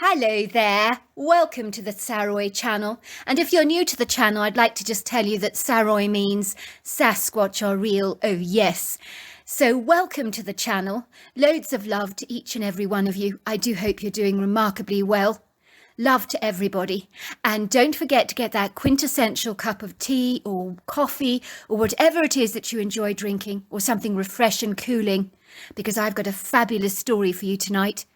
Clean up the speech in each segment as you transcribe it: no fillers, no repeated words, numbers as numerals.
Hello there, welcome to the Saroy channel, and if you're new to the channel I'd like to just tell you that Saroy means Sasquatch are real, oh yes. So welcome to the channel, loads of love to each and every one of you. I do hope you're doing remarkably well. Love to everybody, and don't forget to get that quintessential cup of tea or coffee or whatever it is that you enjoy drinking, or something refreshing and cooling, because I've got a fabulous story for you tonight.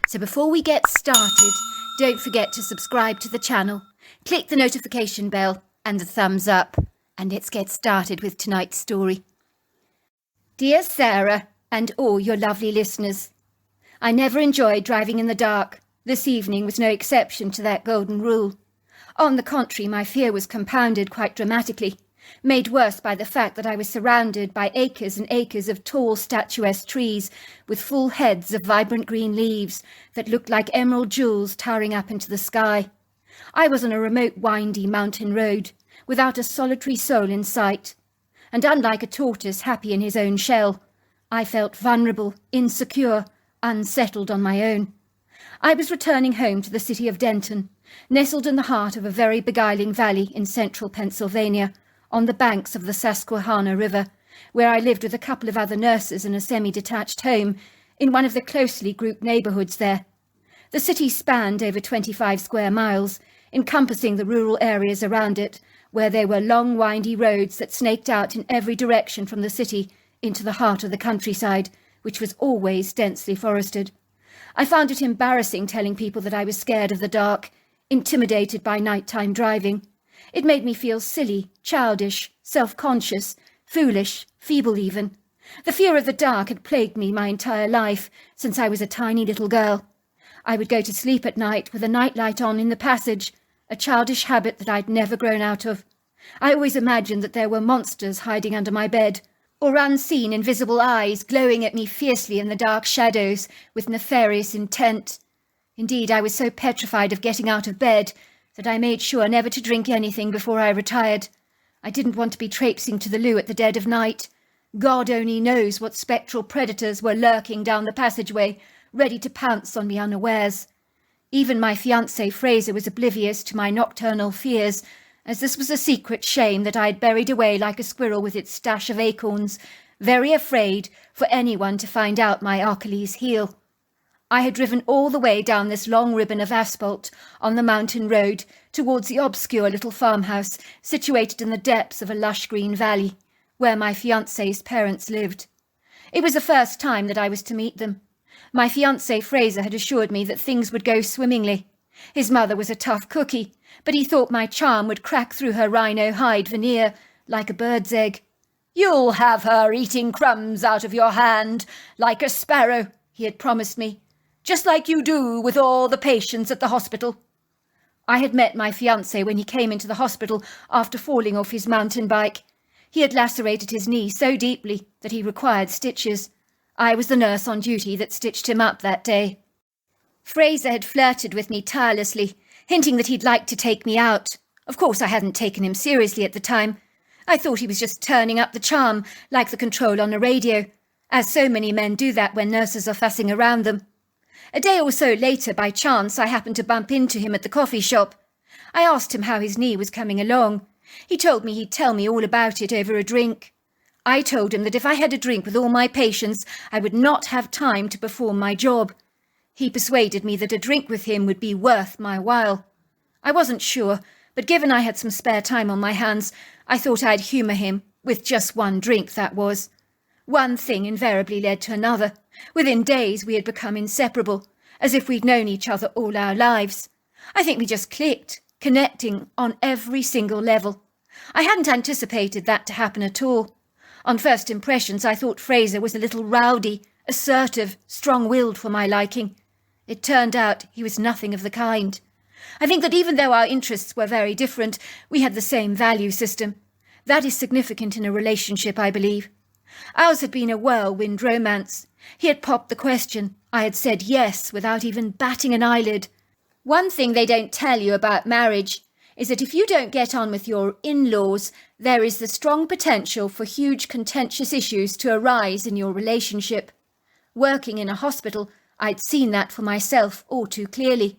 So before we get started, don't forget to subscribe to the channel, click the notification bell and the thumbs up, and let's get started with tonight's story. Dear Sarah and all your lovely listeners, I never enjoyed driving in the dark. This evening was no exception to that golden rule. On the contrary, my fear was compounded quite dramatically, made worse by the fact that I was surrounded by acres and acres of tall, statuesque trees with full heads of vibrant green leaves that looked like emerald jewels towering up into the sky. I was on a remote, windy mountain road, without a solitary soul in sight, and unlike a tortoise happy in his own shell, I felt vulnerable, insecure, unsettled on my own. I was returning home to the city of Denton, nestled in the heart of a very beguiling valley in central Pennsylvania, on the banks of the Susquehanna River, where I lived with a couple of other nurses in a semi-detached home in one of the closely grouped neighbourhoods there. The city spanned over 25 square miles, encompassing the rural areas around it, where there were long, windy roads that snaked out in every direction from the city into the heart of the countryside, which was always densely forested. I found it embarrassing telling people that I was scared of the dark, intimidated by nighttime driving. It made me feel silly, childish, self-conscious, foolish, feeble even. The fear of the dark had plagued me my entire life, since I was a tiny little girl. I would go to sleep at night with a nightlight on in the passage, a childish habit that I'd never grown out of. I always imagined that there were monsters hiding under my bed, or unseen invisible eyes glowing at me fiercely in the dark shadows with nefarious intent. Indeed, I was so petrified of getting out of bed that I made sure never to drink anything before I retired. I didn't want to be traipsing to the loo at the dead of night. God only knows what spectral predators were lurking down the passageway, ready to pounce on me unawares. Even my fiancé Fraser was oblivious to my nocturnal fears, as this was a secret shame that I had buried away like a squirrel with its stash of acorns, very afraid for anyone to find out my Achilles heel. I had driven all the way down this long ribbon of asphalt on the mountain road towards the obscure little farmhouse situated in the depths of a lush green valley, where my fiancé's parents lived. It was the first time that I was to meet them. My fiancé Fraser had assured me that things would go swimmingly. His mother was a tough cookie, but he thought my charm would crack through her rhino hide veneer like a bird's egg. "You'll have her eating crumbs out of your hand like a sparrow," he had promised me, "just like you do with all the patients at the hospital." I had met my fiancé when he came into the hospital after falling off his mountain bike. He had lacerated his knee so deeply that he required stitches. I was the nurse on duty that stitched him up that day. Fraser had flirted with me tirelessly, hinting that he'd like to take me out. Of course, I hadn't taken him seriously at the time. I thought he was just turning up the charm, like the control on a radio, as so many men do that when nurses are fussing around them. A day or so later, by chance, I happened to bump into him at the coffee shop. I asked him how his knee was coming along. He told me he'd tell me all about it over a drink. I told him that if I had a drink with all my patients, I would not have time to perform my job. He persuaded me that a drink with him would be worth my while. I wasn't sure, but given I had some spare time on my hands, I thought I'd humour him, with just one drink, that was. One thing invariably led to another. Within days we had become inseparable, as if we'd known each other all our lives. I think we just clicked, connecting on every single level. I hadn't anticipated that to happen at all. On first impressions I thought Fraser was a little rowdy, assertive, strong-willed for my liking. It turned out he was nothing of the kind. I think that even though our interests were very different, we had the same value system. That is significant in a relationship, I believe. Ours had been a whirlwind romance. He had popped the question. I had said yes without even batting an eyelid. One thing they don't tell you about marriage is that if you don't get on with your in-laws, there is the strong potential for huge contentious issues to arise in your relationship. Working in a hospital, I'd seen that for myself all too clearly.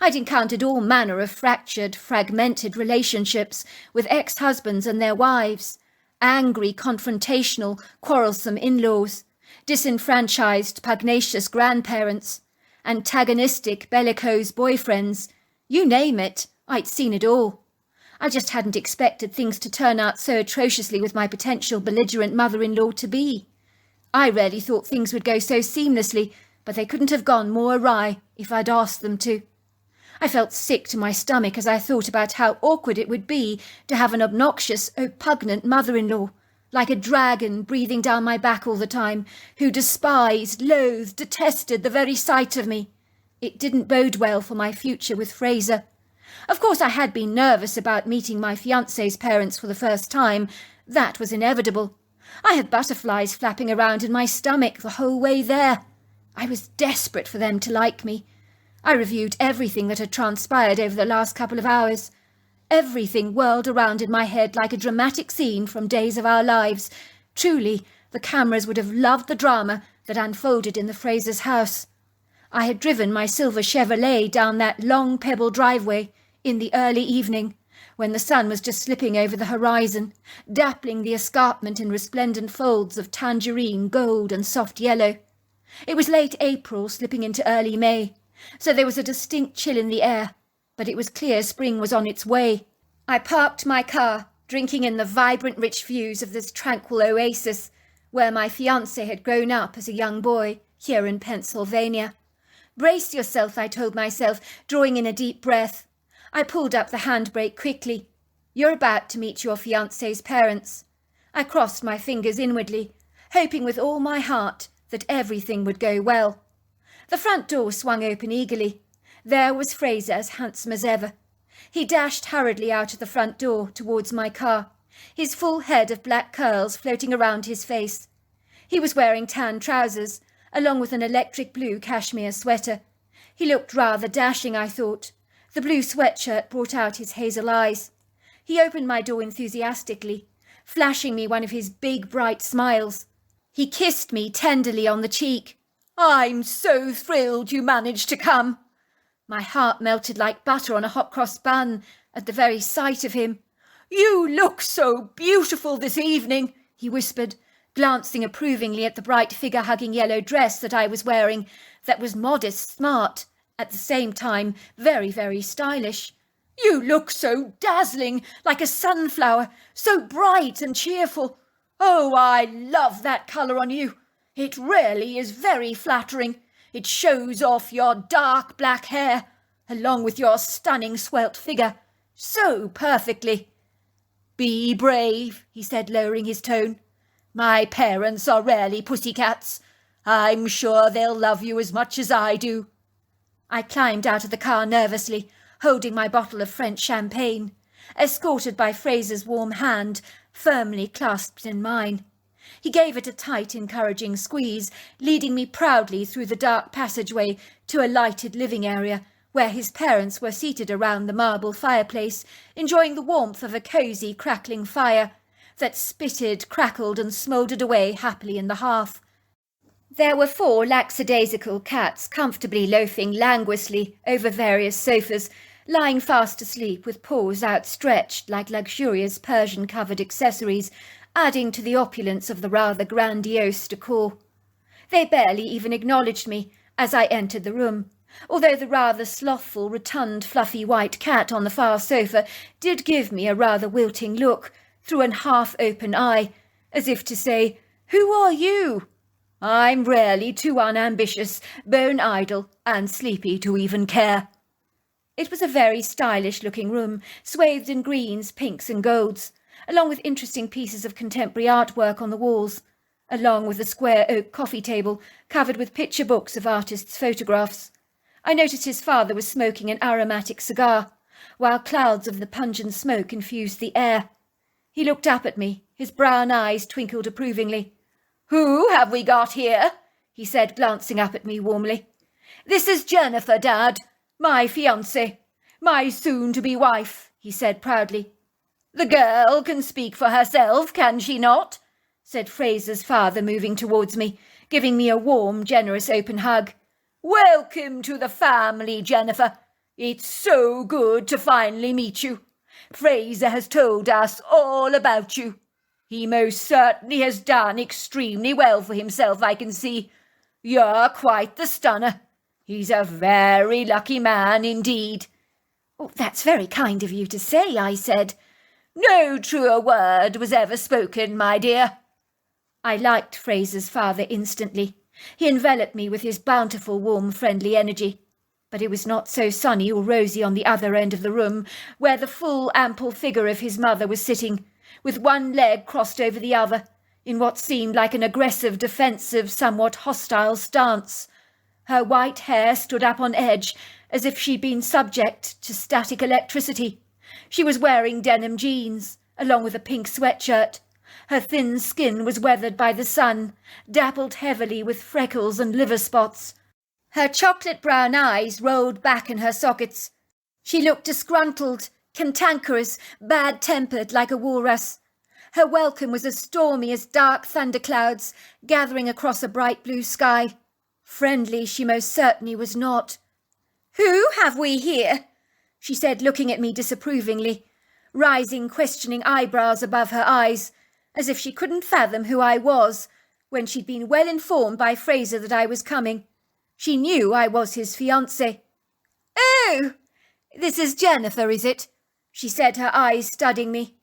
I'd encountered all manner of fractured, fragmented relationships with ex-husbands and their wives, angry, confrontational, quarrelsome in-laws, disenfranchised, pugnacious grandparents, antagonistic, bellicose boyfriends. You name it, I'd seen it all. I just hadn't expected things to turn out so atrociously with my potential belligerent mother-in-law to be. I rarely thought things would go so seamlessly, but they couldn't have gone more awry if I'd asked them to. I felt sick to my stomach as I thought about how awkward it would be to have an obnoxious, oppugnant mother-in-law, like a dragon breathing down my back all the time, who despised, loathed, detested the very sight of me. It didn't bode well for my future with Fraser. Of course, I had been nervous about meeting my fiancé's parents for the first time. That was inevitable. I had butterflies flapping around in my stomach the whole way there. I was desperate for them to like me. I reviewed everything that had transpired over the last couple of hours. Everything whirled around in my head like a dramatic scene from Days of Our Lives. Truly, the cameras would have loved the drama that unfolded in the Frasers' house. I had driven my silver Chevrolet down that long pebble driveway in the early evening, when the sun was just slipping over the horizon, dappling the escarpment in resplendent folds of tangerine, gold, and soft yellow. It was late April, slipping into early May, so there was a distinct chill in the air, but it was clear spring was on its way. I parked my car, drinking in the vibrant, rich views of this tranquil oasis, where my fiancé had grown up as a young boy, here in Pennsylvania. Brace yourself, I told myself, drawing in a deep breath. I pulled up the handbrake quickly. You're about to meet your fiancé's parents. I crossed my fingers inwardly, hoping with all my heart that everything would go well. The front door swung open eagerly. There was Fraser, as handsome as ever. He dashed hurriedly out of the front door towards my car, his full head of black curls floating around his face. He was wearing tan trousers, along with an electric blue cashmere sweater. He looked rather dashing, I thought. The blue sweatshirt brought out his hazel eyes. He opened my door enthusiastically, flashing me one of his big, bright smiles. He kissed me tenderly on the cheek. "I'm so thrilled you managed to come." My heart melted like butter on a hot-cross bun at the very sight of him. "You look so beautiful this evening," he whispered, glancing approvingly at the bright figure-hugging yellow dress that I was wearing, that was modest, smart, at the same time very, very stylish. "You look so dazzling, like a sunflower, so bright and cheerful. Oh, I love that colour on you. It really is very flattering. It shows off your dark black hair, along with your stunning svelte figure, so perfectly." "Be brave," he said, lowering his tone. "My parents are rarely pussycats. I'm sure they'll love you as much as I do." I climbed out of the car nervously, holding my bottle of French champagne, escorted by Fraser's warm hand, firmly clasped in mine. He gave it a tight, encouraging squeeze, leading me proudly through the dark passageway to a lighted living area, where his parents were seated around the marble fireplace, enjoying the warmth of a cosy, crackling fire that spitted, crackled, and smouldered away happily in the hearth. There were 4 lackadaisical cats comfortably loafing languorously over various sofas, lying fast asleep with paws outstretched like luxurious Persian-covered accessories, adding to the opulence of the rather grandiose decor. They barely even acknowledged me as I entered the room, although the rather slothful, rotund, fluffy white cat on the far sofa did give me a rather wilting look through an half-open eye, as if to say, "Who are you?" I'm rarely too unambitious, bone-idle, and sleepy to even care. It was a very stylish-looking room, swathed in greens, pinks, and golds, along with interesting pieces of contemporary artwork on the walls, along with a square oak coffee table covered with picture books of artists' photographs. I noticed his father was smoking an aromatic cigar, while clouds of the pungent smoke infused the air. He looked up at me, his brown eyes twinkled approvingly. "Who have we got here?" he said, glancing up at me warmly. "This is Jennifer, Dad, my fiancée, my soon-to-be wife," he said proudly. "The girl can speak for herself, can she not?" said Fraser's father, moving towards me, giving me a warm, generous open hug. "Welcome to the family, Jennifer. It's so good to finally meet you. Fraser has told us all about you. He most certainly has done extremely well for himself, I can see. You're quite the stunner. He's a very lucky man indeed." "Oh, that's very kind of you to say," I said. "No truer word was ever spoken, my dear." I liked Fraser's father instantly. He enveloped me with his bountiful, warm, friendly energy. But it was not so sunny or rosy on the other end of the room, where the full, ample figure of his mother was sitting, with one leg crossed over the other, in what seemed like an aggressive, defensive, somewhat hostile stance. Her white hair stood up on edge, as if she'd been subject to static electricity. She was wearing denim jeans, along with a pink sweatshirt. Her thin skin was weathered by the sun, dappled heavily with freckles and liver spots. Her chocolate-brown eyes rolled back in her sockets. She looked disgruntled, cantankerous, bad-tempered like a walrus. Her welcome was as stormy as dark thunderclouds gathering across a bright blue sky. Friendly she most certainly was not. "Who have we here?" she said, looking at me disapprovingly, rising questioning eyebrows above her eyes, as if she couldn't fathom who I was, when she'd been well informed by Fraser that I was coming. She knew I was his fiancé. "Oh, this is Jennifer, is it?" she said, her eyes studying me.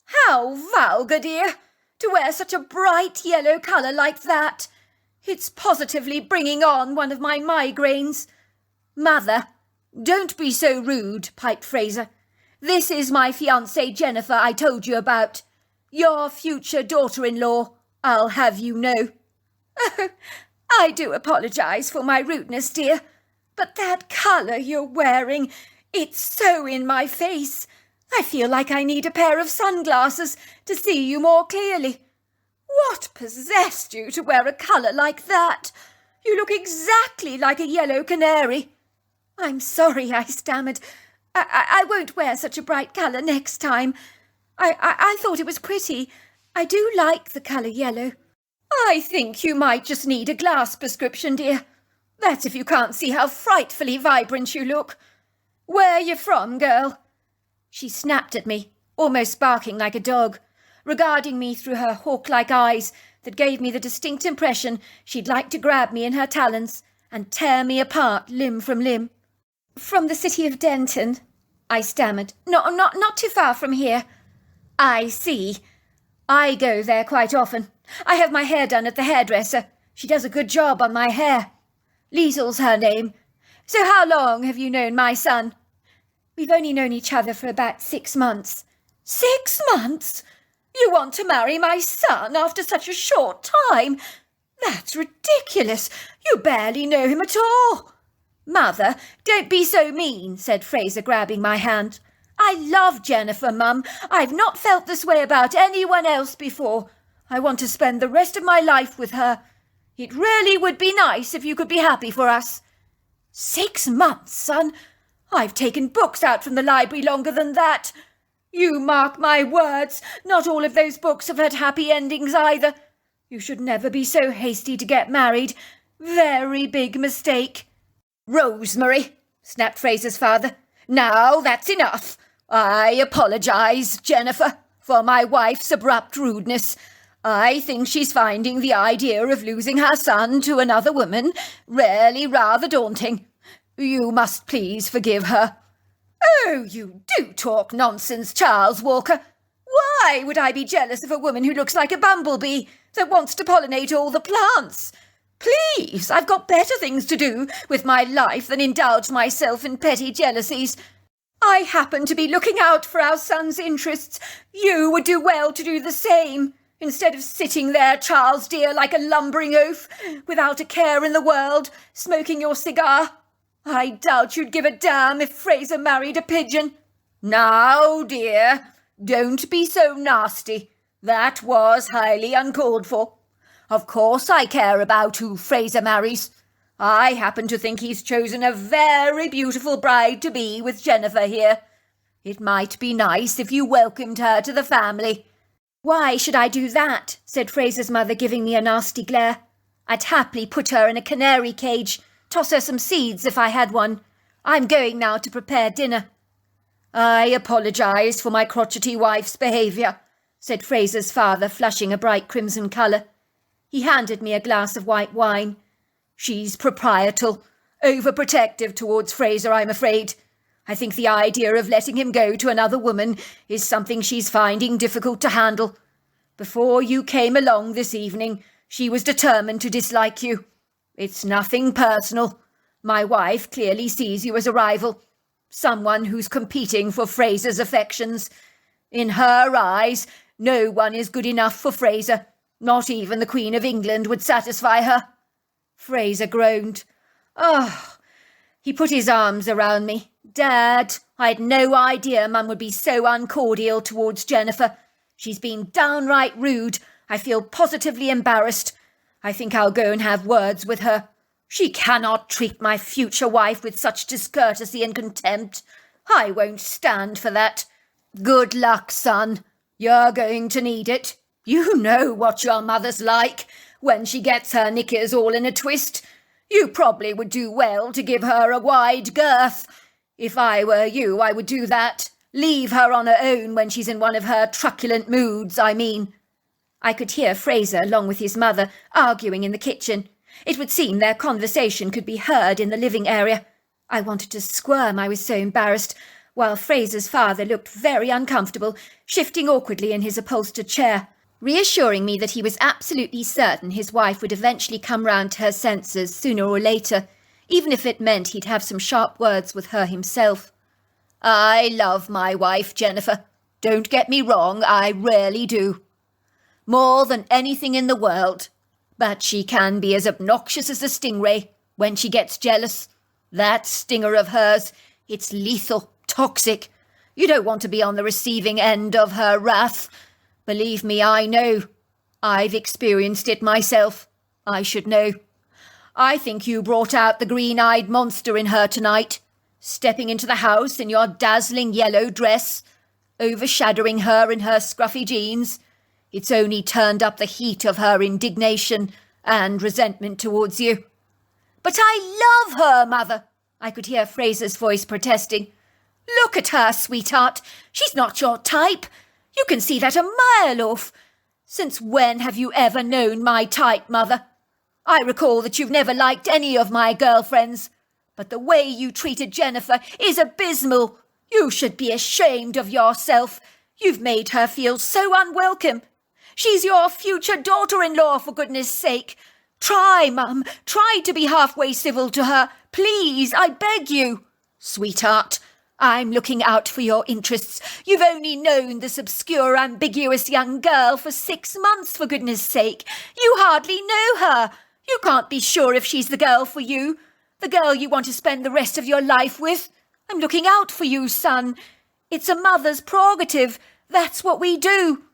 "How vulgar, dear, to wear such a bright yellow colour like that. It's positively bringing on one of my migraines." "Mother, don't be so rude," piped Fraser. "This is my fiancée Jennifer I told you about. Your future daughter-in-law, I'll have you know." "Oh, I do apologise for my rudeness, dear, but that colour you're wearing, it's so in my face. I feel like I need a pair of sunglasses to see you more clearly. What possessed you to wear a colour like that? You look exactly like a yellow canary." "I'm sorry," I stammered. I won't wear such a bright colour next time. I thought it was pretty. I do like the colour yellow." "I think you might just need a glass prescription, dear. That's if you can't see how frightfully vibrant you look. Where you from, girl?" She snapped at me, almost barking like a dog, regarding me through her hawk-like eyes that gave me the distinct impression she'd like to grab me in her talons and tear me apart limb from limb. "From the city of Denton," I stammered. Not too far from here." "I see. I go there quite often. I have my hair done at the hairdresser. She does a good job on my hair. Liesel's her name. So how long have you known my son?" "We've only known each other for about 6 months." "6 months? You want to marry my son after such a short time? That's ridiculous. You barely know him at all." "Mother, don't be so mean," said Fraser, grabbing my hand. "I love Jennifer, Mum. I've not felt this way about anyone else before. I want to spend the rest of my life with her. It really would be nice if you could be happy for us." 6 months, son? I've taken books out from the library longer than that. You mark my words, not all of those books have had happy endings either. You should never be so hasty to get married. Very big mistake." "Rosemary," snapped Fraser's father. "Now that's enough. I apologise, Jennifer, for my wife's abrupt rudeness. I think she's finding the idea of losing her son to another woman really rather daunting. You must please forgive her." "Oh, you do talk nonsense, Charles Walker. Why would I be jealous of a woman who looks like a bumblebee that wants to pollinate all the plants? Please, I've got better things to do with my life than indulge myself in petty jealousies. I happen to be looking out for our son's interests. You would do well to do the same, instead of sitting there, Charles dear, like a lumbering oaf, without a care in the world, smoking your cigar. I doubt you'd give a damn if Fraser married a pigeon." "Now, dear, don't be so nasty. That was highly uncalled for. Of course I care about who Fraser marries. I happen to think he's chosen a very beautiful bride to be with Jennifer here. It might be nice if you welcomed her to the family." "Why should I do that?" said Fraser's mother, giving me a nasty glare. "I'd happily put her in a canary cage, toss her some seeds if I had one. I'm going now to prepare dinner." "I apologise for my crotchety wife's behaviour," said Fraser's father, flushing a bright crimson colour. He handed me a glass of white wine. "She's proprietal, overprotective towards Fraser, I'm afraid. I think the idea of letting him go to another woman is something she's finding difficult to handle. Before you came along this evening, she was determined to dislike you. It's nothing personal. My wife clearly sees you as a rival, someone who's competing for Fraser's affections. In her eyes, no one is good enough for Fraser. Not even the Queen of England would satisfy her." Fraser groaned. "Oh." He put his arms around me. "Dad, I had no idea Mum would be so uncordial towards Jennifer. She's been downright rude. I feel positively embarrassed. I think I'll go and have words with her. She cannot treat my future wife with such discourtesy and contempt. I won't stand for that. Good luck, son. You're going to need it. You know what your mother's like when she gets her knickers all in a twist. You probably would do well to give her a wide girth. If I were you, I would do that. Leave her on her own when she's in one of her truculent moods, I mean." I could hear Fraser, along with his mother, arguing in the kitchen. It would seem their conversation could be heard in the living area. I wanted to squirm, I was so embarrassed, while Fraser's father looked very uncomfortable, shifting awkwardly in his upholstered chair, reassuring me that he was absolutely certain his wife would eventually come round to her senses sooner or later, even if it meant he'd have some sharp words with her himself. "I love my wife, Jennifer. Don't get me wrong, I really do. More than anything in the world. But she can be as obnoxious as a stingray when she gets jealous. That stinger of hers, it's lethal, toxic. You don't want to be on the receiving end of her wrath. Believe me, I know. I've experienced it myself. I should know. I think you brought out the green-eyed monster in her tonight, stepping into the house in your dazzling yellow dress, overshadowing her in her scruffy jeans. It's only turned up the heat of her indignation and resentment towards you." "But I love her, Mother," I could hear Fraser's voice protesting. "Look at her, sweetheart. She's not your type. You can see that a mile off. Since when have you ever known my type, Mother? I recall that you've never liked any of my girlfriends, but the way you treated Jennifer is abysmal. You should be ashamed of yourself. You've made her feel so unwelcome. She's your future daughter-in-law, for goodness sake. Try, Mum, try to be halfway civil to her. Please, I beg you." "Sweetheart, I'm looking out for your interests. You've only known this obscure, ambiguous young girl for 6 months, for goodness sake. You hardly know her. You can't be sure if she's the girl for you, the girl you want to spend the rest of your life with. I'm looking out for you, son. It's a mother's prerogative. That's what we do.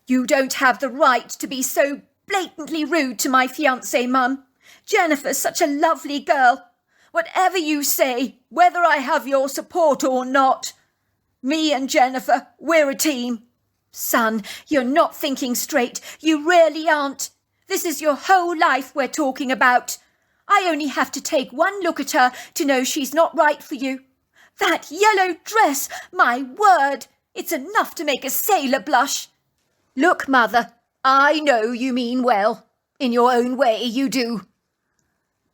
You don't have the right to be so blatantly rude to my fiancée, Mum. Jennifer's such a lovely girl. Whatever you say, whether I have your support or not. Me and Jennifer, we're a team." "Son, you're not thinking straight. You really aren't. This is your whole life we're talking about. I only have to take one look at her to know she's not right for you. That yellow dress, my word, it's enough to make a sailor blush." "Look, Mother, I know you mean well. In your own way, you do.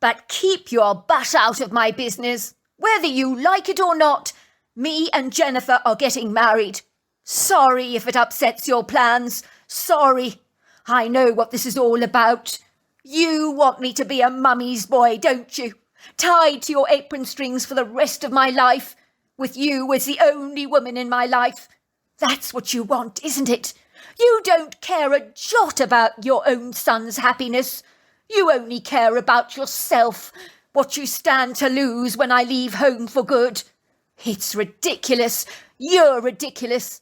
But keep your butt out of my business. Whether you like it or not, me and Jennifer are getting married. Sorry if it upsets your plans. Sorry. I know what this is all about. You want me to be a mummy's boy, don't you? Tied to your apron strings for the rest of my life, with you as the only woman in my life. That's what you want, isn't it? You don't care a jot about your own son's happiness. You only care about yourself, what you stand to lose when I leave home for good. It's ridiculous. You're ridiculous."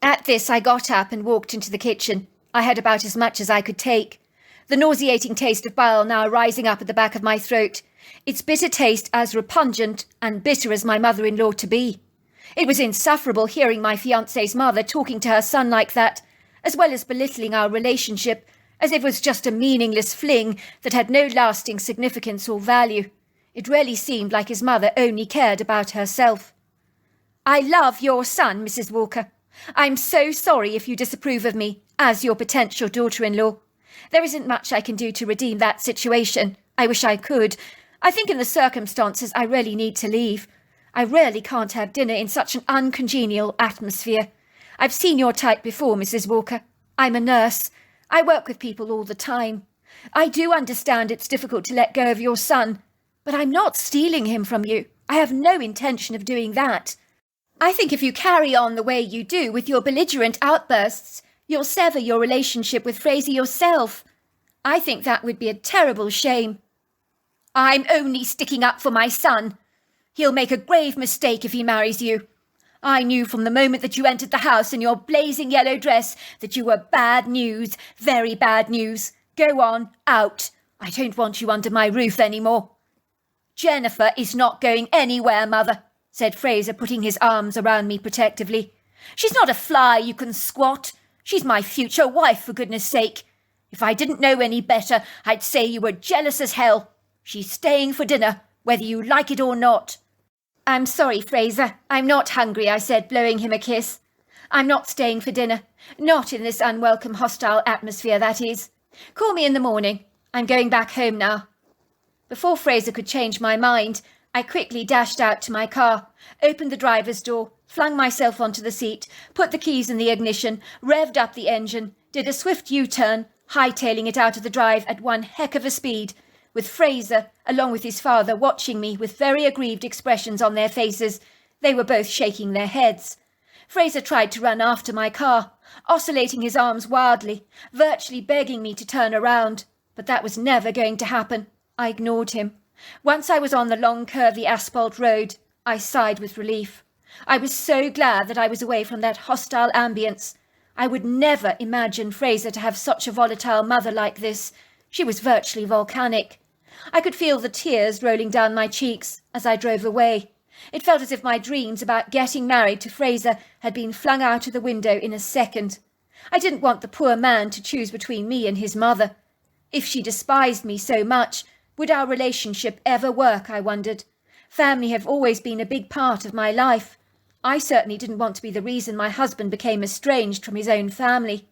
At this, I got up and walked into the kitchen. I had about as much as I could take. The nauseating taste of bile now rising up at the back of my throat, its bitter taste as repugnant and bitter as my mother-in-law to be. It was insufferable hearing my fiancé's mother talking to her son like that, as well as belittling our relationship, as if it was just a meaningless fling that had no lasting significance or value. It really seemed like his mother only cared about herself. "I love your son, Mrs. Walker. I'm so sorry if you disapprove of me as your potential daughter-in-law. There isn't much I can do to redeem that situation. I wish I could. I think in the circumstances I really need to leave. I really can't have dinner in such an uncongenial atmosphere. I've seen your type before, Mrs. Walker. I'm a nurse. I work with people all the time. I do understand it's difficult to let go of your son, but I'm not stealing him from you. I have no intention of doing that. I think if you carry on the way you do with your belligerent outbursts, you'll sever your relationship with Fraser yourself. I think that would be a terrible shame. I'm only sticking up for my son. He'll make a grave mistake if he marries you. I knew from the moment that you entered the house in your blazing yellow dress that you were bad news, very bad news. Go on, out. I don't want you under my roof anymore." "Jennifer is not going anywhere, Mother," said Fraser, putting his arms around me protectively. "She's not a fly you can squat. She's my future wife, for goodness sake. If I didn't know any better, I'd say you were jealous as hell. She's staying for dinner, whether you like it or not." "I'm sorry, Fraser. I'm not hungry," I said, blowing him a kiss. "I'm not staying for dinner. Not in this unwelcome, hostile atmosphere, that is. Call me in the morning. I'm going back home now." Before Fraser could change my mind, I quickly dashed out to my car, opened the driver's door, flung myself onto the seat, put the keys in the ignition, revved up the engine, did a swift U-turn, hightailing it out of the drive at one heck of a speed, with Fraser, along with his father, watching me with very aggrieved expressions on their faces. They were both shaking their heads. Fraser tried to run after my car, oscillating his arms wildly, virtually begging me to turn around, but that was never going to happen. I ignored him. Once I was on the long, curvy asphalt road, I sighed with relief. I was so glad that I was away from that hostile ambience. I would never imagine Fraser to have such a volatile mother like this. She was virtually volcanic. I could feel the tears rolling down my cheeks as I drove away. It felt as if my dreams about getting married to Fraser had been flung out of the window in a second. I didn't want the poor man to choose between me and his mother. If she despised me so much, would our relationship ever work, I wondered. Family have always been a big part of my life. I certainly didn't want to be the reason my husband became estranged from his own family.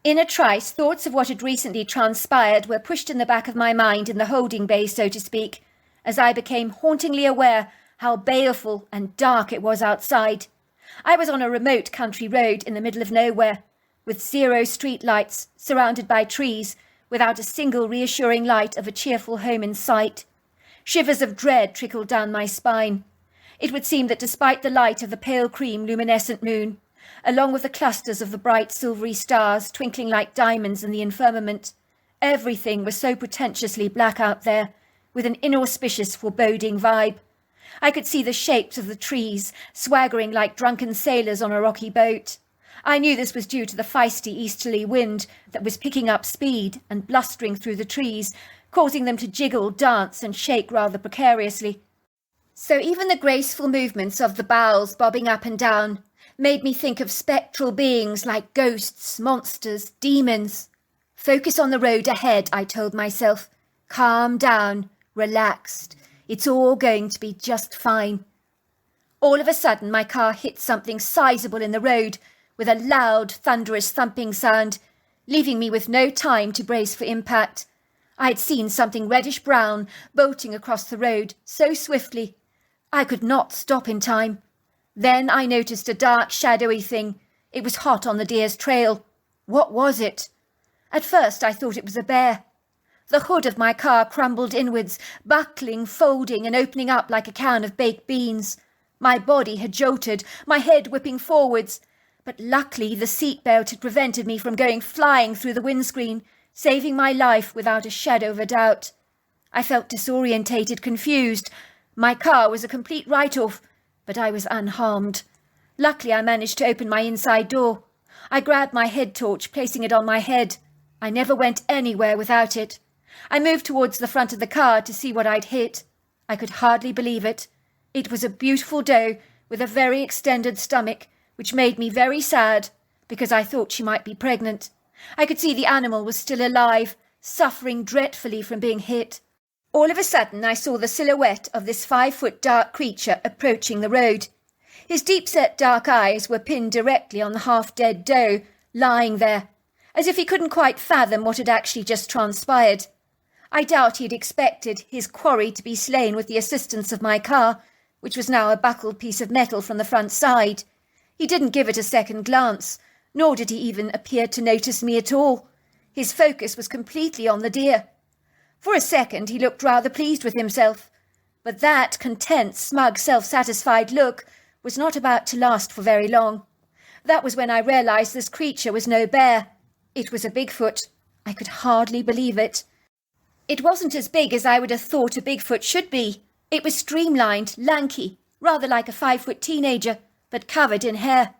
In a trice, thoughts of what had recently transpired were pushed in the back of my mind in the holding bay, so to speak, as I became hauntingly aware how baleful and dark it was outside. I was on a remote country road in the middle of nowhere, with 0 street lights, surrounded by trees, without a single reassuring light of a cheerful home in sight. Shivers of dread trickled down my spine. It would seem that despite the light of the pale cream luminescent moon, along with the clusters of the bright silvery stars twinkling like diamonds in the firmament, everything was so pretentiously black out there, with an inauspicious foreboding vibe. I could see the shapes of the trees, swaggering like drunken sailors on a rocky boat. I knew this was due to the feisty easterly wind that was picking up speed and blustering through the trees, causing them to jiggle, dance, and shake rather precariously. So even the graceful movements of the boughs bobbing up and down made me think of spectral beings like ghosts, monsters, demons. Focus on the road ahead, I told myself. Calm down, relaxed. It's all going to be just fine. All of a sudden, my car hit something sizable in the road with a loud, thunderous thumping sound, leaving me with no time to brace for impact. I had seen something reddish-brown bolting across the road so swiftly. I could not stop in time. Then I noticed a dark, shadowy thing. It was hot on the deer's trail. What was it? At first I thought it was a bear. The hood of my car crumbled inwards, buckling, folding, and opening up like a can of baked beans. My body had jolted, my head whipping forwards, but luckily the seatbelt had prevented me from going flying through the windscreen, saving my life without a shadow of a doubt. I felt disorientated, confused. My car was a complete write-off, but I was unharmed. Luckily I managed to open my inside door. I grabbed my head torch, placing it on my head. I never went anywhere without it. I moved towards the front of the car to see what I'd hit. I could hardly believe it. It was a beautiful doe with a very extended stomach, which made me very sad, because I thought she might be pregnant. I could see the animal was still alive, suffering dreadfully from being hit. All of a sudden I saw the silhouette of this 5-foot dark creature approaching the road. His deep-set dark eyes were pinned directly on the half-dead doe, lying there, as if he couldn't quite fathom what had actually just transpired. I doubt he had expected his quarry to be slain with the assistance of my car, which was now a buckled piece of metal from the front side. He didn't give it a second glance, nor did he even appear to notice me at all. His focus was completely on the deer. For a second he looked rather pleased with himself, but that content, smug, self-satisfied look was not about to last for very long. That was when I realised this creature was no bear. It was a Bigfoot. I could hardly believe it. It wasn't as big as I would have thought a Bigfoot should be. It was streamlined, lanky, rather like a 5-foot teenager, but covered in hair.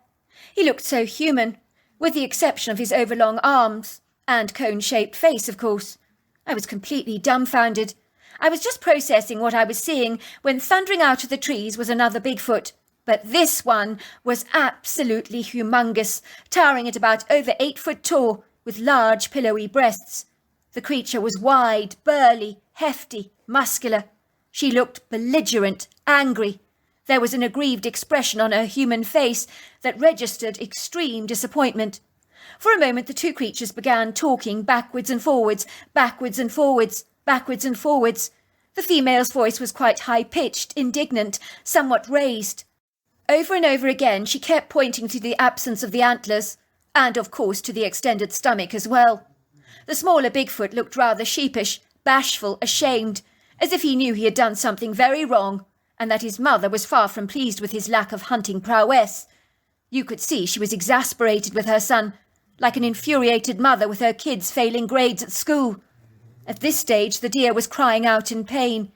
He looked so human, with the exception of his overlong arms, and cone-shaped face, of course. I was completely dumbfounded. I was just processing what I was seeing when thundering out of the trees was another Bigfoot. But this one was absolutely humongous, towering at about over 8 foot tall, with large pillowy breasts. The creature was wide, burly, hefty, muscular. She looked belligerent, angry. There was an aggrieved expression on her human face that registered extreme disappointment. For a moment the two creatures began talking backwards and forwards, backwards and forwards, backwards and forwards. The female's voice was quite high-pitched, indignant, somewhat raised. Over and over again she kept pointing to the absence of the antlers, and of course to the extended stomach as well. The smaller Bigfoot looked rather sheepish, bashful, ashamed, as if he knew he had done something very wrong, and that his mother was far from pleased with his lack of hunting prowess. You could see she was exasperated with her son, like an infuriated mother with her kids failing grades at school. At this stage the deer was crying out in pain.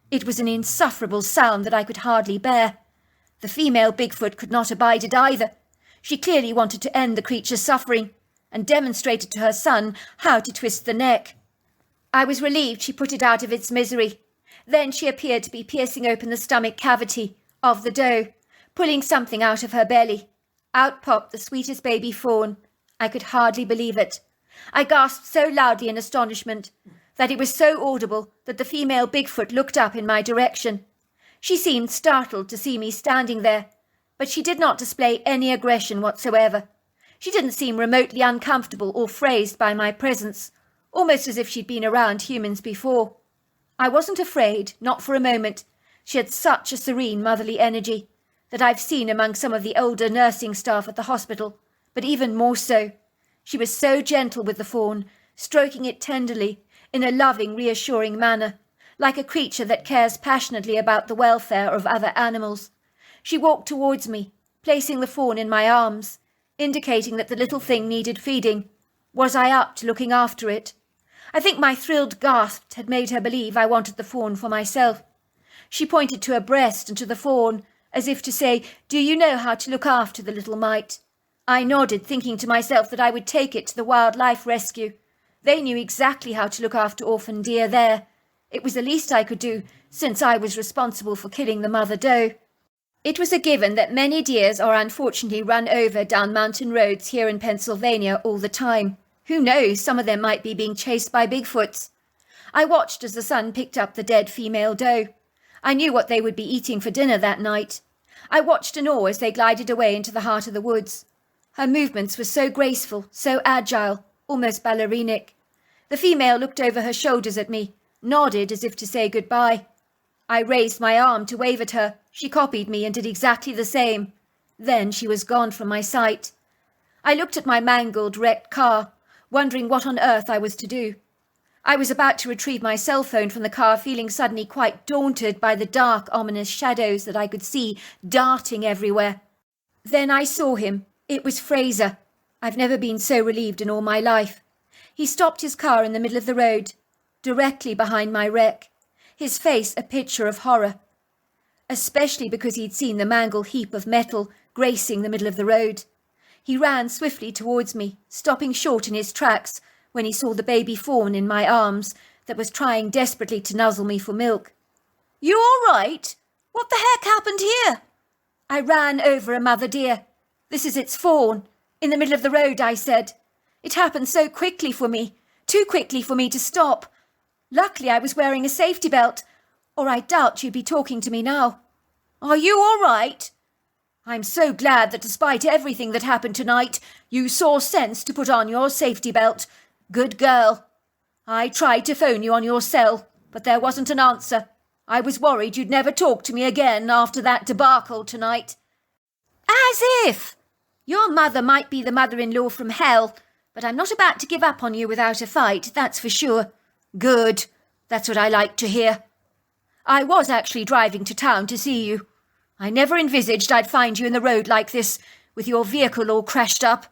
It was an insufferable sound that I could hardly bear. The female Bigfoot could not abide it either. She clearly wanted to end the creature's suffering, and demonstrated to her son how to twist the neck. I was relieved she put it out of its misery. Then she appeared to be piercing open the stomach cavity of the doe, pulling something out of her belly. Out popped the sweetest baby fawn. I could hardly believe it. I gasped so loudly in astonishment that it was so audible that the female Bigfoot looked up in my direction. She seemed startled to see me standing there, but she did not display any aggression whatsoever. She didn't seem remotely uncomfortable or frazed by my presence, almost as if she'd been around humans before. I wasn't afraid, not for a moment. She had such a serene motherly energy that I've seen among some of the older nursing staff at the hospital, but even more so. She was so gentle with the fawn, stroking it tenderly, in a loving, reassuring manner, like a creature that cares passionately about the welfare of other animals. She walked towards me, placing the fawn in my arms, indicating that the little thing needed feeding. Was I up to looking after it? I think my thrilled gasp had made her believe I wanted the fawn for myself. She pointed to her breast and to the fawn, as if to say, "Do you know how to look after the little mite?" I nodded, thinking to myself that I would take it to the wildlife rescue. They knew exactly how to look after orphan deer there. It was the least I could do, since I was responsible for killing the mother doe. It was a given that many deers are unfortunately run over down mountain roads here in Pennsylvania all the time. Who knows, some of them might be being chased by Bigfoots. I watched as the sun picked up the dead female doe. I knew what they would be eating for dinner that night. I watched in awe as they glided away into the heart of the woods. Her movements were so graceful, so agile, almost ballerinig. The female looked over her shoulders at me, nodded as if to say goodbye. I raised my arm to wave at her. She copied me and did exactly the same. Then she was gone from my sight. I looked at my mangled, wrecked car, wondering what on earth I was to do. I was about to retrieve my cell phone from the car, feeling suddenly quite daunted by the dark, ominous shadows that I could see darting everywhere. Then I saw him. It was Fraser. I've never been so relieved in all my life. He stopped his car in the middle of the road, directly behind my wreck, his face a picture of horror, especially because he'd seen the mangled heap of metal gracing the middle of the road. He ran swiftly towards me, stopping short in his tracks when he saw the baby fawn in my arms that was trying desperately to nuzzle me for milk. "You all right? What the heck happened here?" I ran over a mother deer. "This is its fawn. In the middle of the road," I said. "It happened so quickly for me, too quickly for me to stop." Luckily I was wearing a safety belt, or I doubt you'd be talking to me now. Are you all right? I'm so glad that despite everything that happened tonight, you saw sense to put on your safety belt. Good girl. I tried to phone you on your cell, but there wasn't an answer. I was worried you'd never talk to me again after that debacle tonight. As if! Your mother might be the mother-in-law from hell, but I'm not about to give up on you without a fight, that's for sure. Good. That's what I like to hear. I was actually driving to town to see you. I never envisaged I'd find you in the road like this, with your vehicle all crashed up.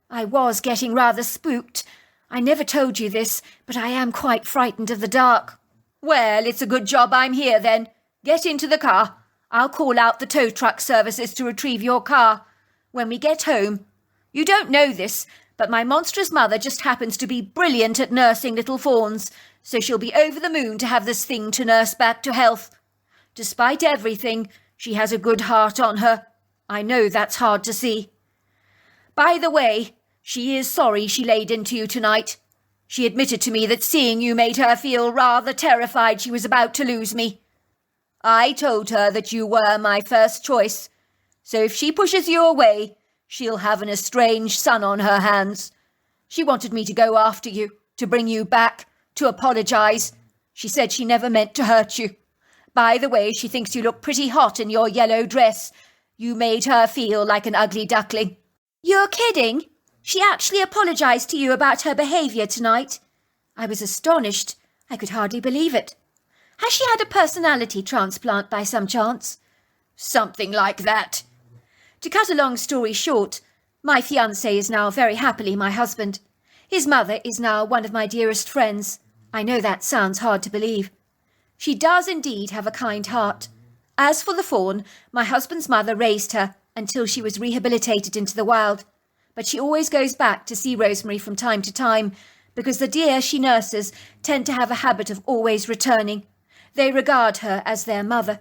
I was getting rather spooked. I never told you this, but I am quite frightened of the dark. Well, it's a good job I'm here then. Get into the car. I'll call out the tow truck services to retrieve your car. When we get home, you don't know this, but my monstrous mother just happens to be brilliant at nursing little fawns, so she'll be over the moon to have this thing to nurse back to health. Despite everything, she has a good heart on her. I know that's hard to see. By the way, she is sorry she laid into you tonight. She admitted to me that seeing you made her feel rather terrified she was about to lose me. I told her that you were my first choice, so if she pushes you away, she'll have an estranged son on her hands. She wanted me to go after you, to bring you back, to apologise. She said she never meant to hurt you. By the way, she thinks you look pretty hot in your yellow dress. You made her feel like an ugly duckling. You're kidding? She actually apologised to you about her behaviour tonight? I was astonished. I could hardly believe it. Has she had a personality transplant by some chance? Something like that. To cut a long story short, my fiancé is now very happily my husband. His mother is now one of my dearest friends. I know that sounds hard to believe. She does indeed have a kind heart. As for the fawn, my husband's mother raised her until she was rehabilitated into the wild. But she always goes back to see Rosemary from time to time, because the deer she nurses tend to have a habit of always returning. They regard her as their mother.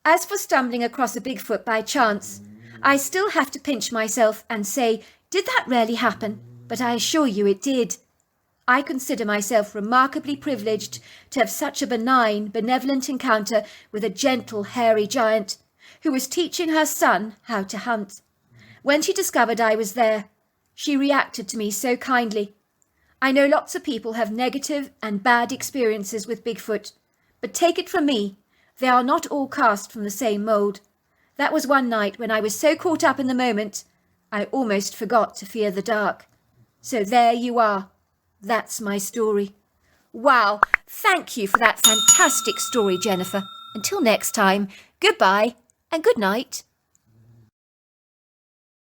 As for stumbling across a Bigfoot by chance, I still have to pinch myself and say, did that really happen? But I assure you it did. I consider myself remarkably privileged to have such a benign, benevolent encounter with a gentle, hairy giant who was teaching her son how to hunt. When she discovered I was there, she reacted to me so kindly. I know lots of people have negative and bad experiences with Bigfoot, but take it from me, they are not all cast from the same mould. That was one night when I was so caught up in the moment, I almost forgot to fear the dark. So there you are. That's my story. Wow, thank you for that fantastic story, Jennifer. Until next time, goodbye and good night.